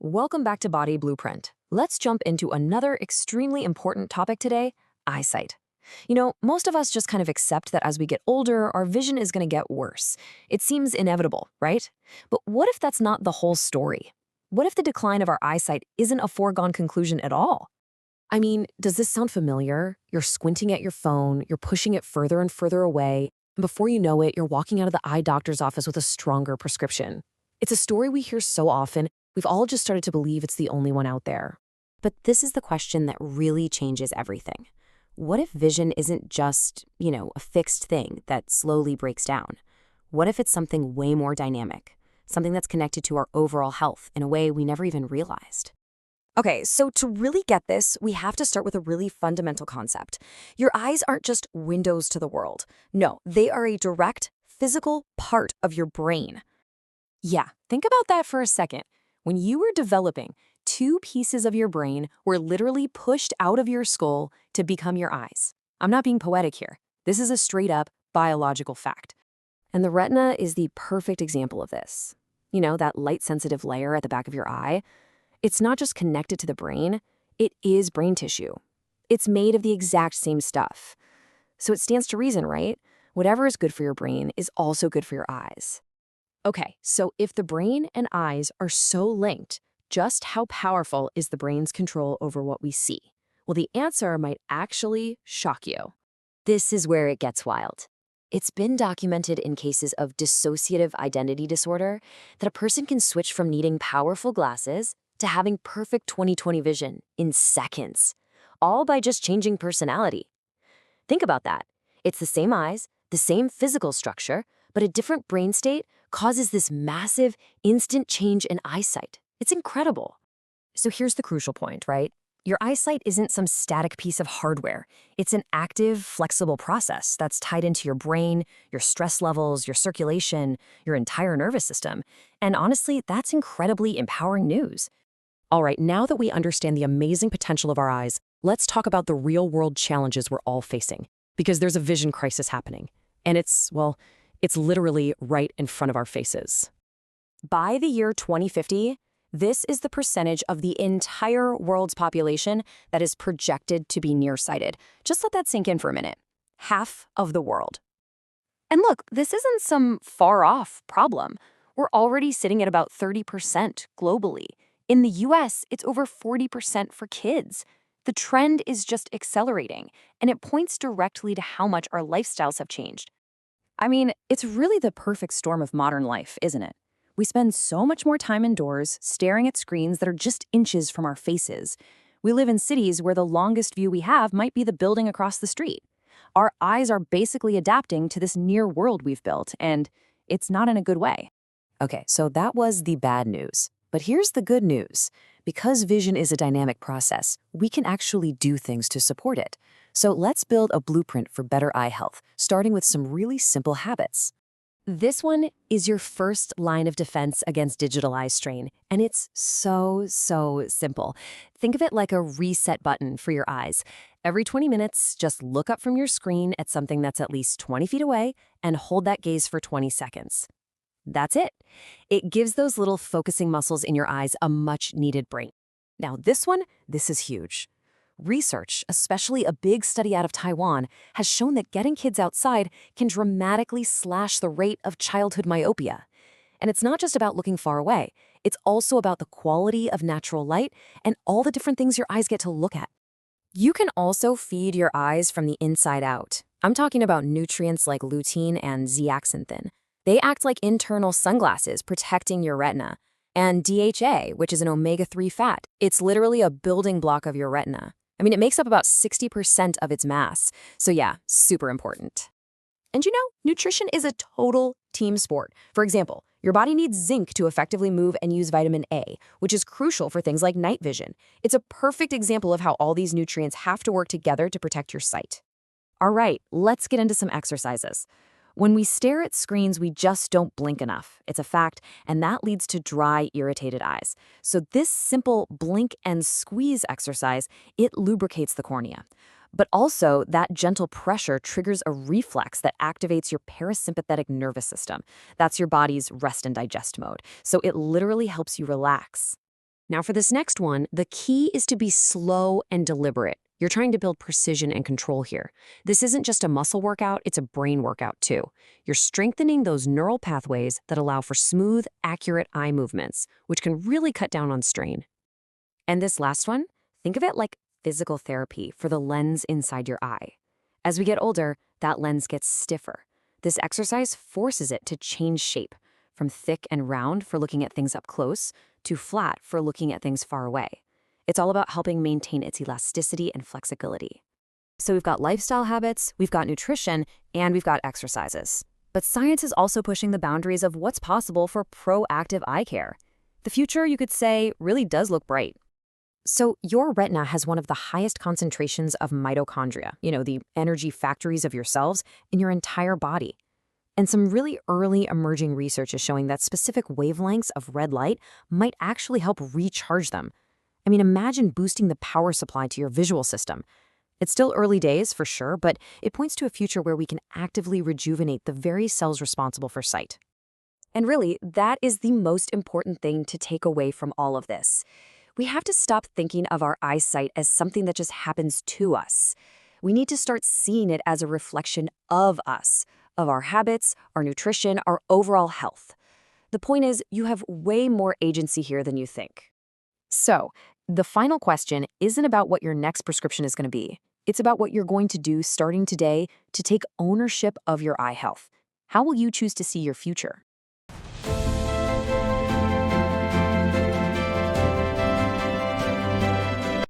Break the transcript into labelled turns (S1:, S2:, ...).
S1: Welcome back to Body Blueprint. Let's jump into another extremely important topic today, eyesight. Most of us just kind of accept that as we get older, our vision is going to get worse. It seems inevitable, right? But what if that's not the whole story? What if the decline of our eyesight isn't a foregone conclusion at all? I mean, does this sound familiar? You're squinting at your phone, you're pushing it further and further away, and before you know it, you're walking out of the eye doctor's office with a stronger prescription. It's a story we hear so often, we've all just started to believe it's the only one out there.
S2: But this is the question that really changes everything. What if vision isn't just, a fixed thing that slowly breaks down? What if it's something way more dynamic? Something that's connected to our overall health in a way we never even realized?
S1: Okay, so to really get this, we have to start with a really fundamental concept. Your eyes aren't just windows to the world. No, they are a direct, physical part of your brain. Yeah, think about that for a second. When you were developing, two pieces of your brain were literally pushed out of your skull to become your eyes. I'm not being poetic here. This is a straight-up biological fact. And the retina is the perfect example of this. That light-sensitive layer at the back of your eye. It's not just connected to the brain, it is brain tissue. It's made of the exact same stuff. So it stands to reason, right? Whatever is good for your brain is also good for your eyes. Okay, so if the brain and eyes are so linked, just how powerful is the brain's control over what we see? Well, the answer might actually shock you.
S2: This is where it gets wild. It's been documented in cases of dissociative identity disorder that a person can switch from needing powerful glasses to having perfect 20/20 vision in seconds, all by just changing personality. Think about that. It's the same eyes, the same physical structure, but a different brain state causes this massive, instant change in eyesight. It's incredible. So here's the crucial point, right? Your eyesight isn't some static piece of hardware. It's an active, flexible process that's tied into your brain, your stress levels, your circulation, your entire nervous system. And honestly, that's incredibly empowering news. All right, now that we understand the amazing potential of our eyes, let's talk about the real-world challenges we're all facing. Because there's a vision crisis happening. And it's literally right in front of our faces. By the year 2050, this is the percentage of the entire world's population that is projected to be nearsighted. Just let that sink in for a minute. Half of the world. And look, this isn't some far-off problem. We're already sitting at about 30% globally. In the US, it's over 40% for kids. The trend is just accelerating, and it points directly to how much our lifestyles have changed. I mean, it's really the perfect storm of modern life, isn't it? We spend so much more time indoors, staring at screens that are just inches from our faces. We live in cities where the longest view we have might be the building across the street. Our eyes are basically adapting to this near world we've built, and it's not in a good way. Okay, so that was the bad news. But here's the good news. Because vision is a dynamic process, we can actually do things to support it. So let's build a blueprint for better eye health, starting with some really simple habits. This one is your first line of defense against digital eye strain, and it's so simple. Think of it like a reset button for your eyes. Every 20 minutes, just look up from your screen at something that's at least 20 feet away and hold that gaze for 20 seconds. That's it. It gives those little focusing muscles in your eyes a much-needed break. Now, this is huge. Research, especially a big study out of Taiwan, has shown that getting kids outside can dramatically slash the rate of childhood myopia. And it's not just about looking far away. It's also about the quality of natural light and all the different things your eyes get to look at. You can also feed your eyes from the inside out. I'm talking about nutrients like lutein and zeaxanthin. They act like internal sunglasses protecting your retina. And DHA, which is an omega-3 fat, it's literally a building block of your retina. I mean, it makes up about 60% of its mass. So yeah, super important. And nutrition is a total team sport. For example, your body needs zinc to effectively move and use vitamin A, which is crucial for things like night vision. It's a perfect example of how all these nutrients have to work together to protect your sight. All right, let's get into some exercises. When we stare at screens, we just don't blink enough. It's a fact, and that leads to dry, irritated eyes. So this simple blink and squeeze exercise, it lubricates the cornea. But also, that gentle pressure triggers a reflex that activates your parasympathetic nervous system. That's your body's rest and digest mode. So it literally helps you relax. Now for this next one, the key is to be slow and deliberate. You're trying to build precision and control here. This isn't just a muscle workout, it's a brain workout too. You're strengthening those neural pathways that allow for smooth, accurate eye movements, which can really cut down on strain. And this last one, think of it like physical therapy for the lens inside your eye. As we get older, that lens gets stiffer. This exercise forces it to change shape, from thick and round for looking at things up close to flat for looking at things far away. It's all about helping maintain its elasticity and flexibility. So we've got lifestyle habits, we've got nutrition, and we've got exercises. But science is also pushing the boundaries of what's possible for proactive eye care. The future, you could say, really does look bright. So your retina has one of the highest concentrations of mitochondria, the energy factories of your cells, in your entire body. And some really early emerging research is showing that specific wavelengths of red light might actually help recharge them. I mean, imagine boosting the power supply to your visual system. It's still early days, for sure, but it points to a future where we can actively rejuvenate the very cells responsible for sight. And really, that is the most important thing to take away from all of this. We have to stop thinking of our eyesight as something that just happens to us. We need to start seeing it as a reflection of us, of our habits, our nutrition, our overall health. The point is, you have way more agency here than you think. So, the final question isn't about what your next prescription is going to be. It's about what you're going to do starting today to take ownership of your eye health. How will you choose to see your future?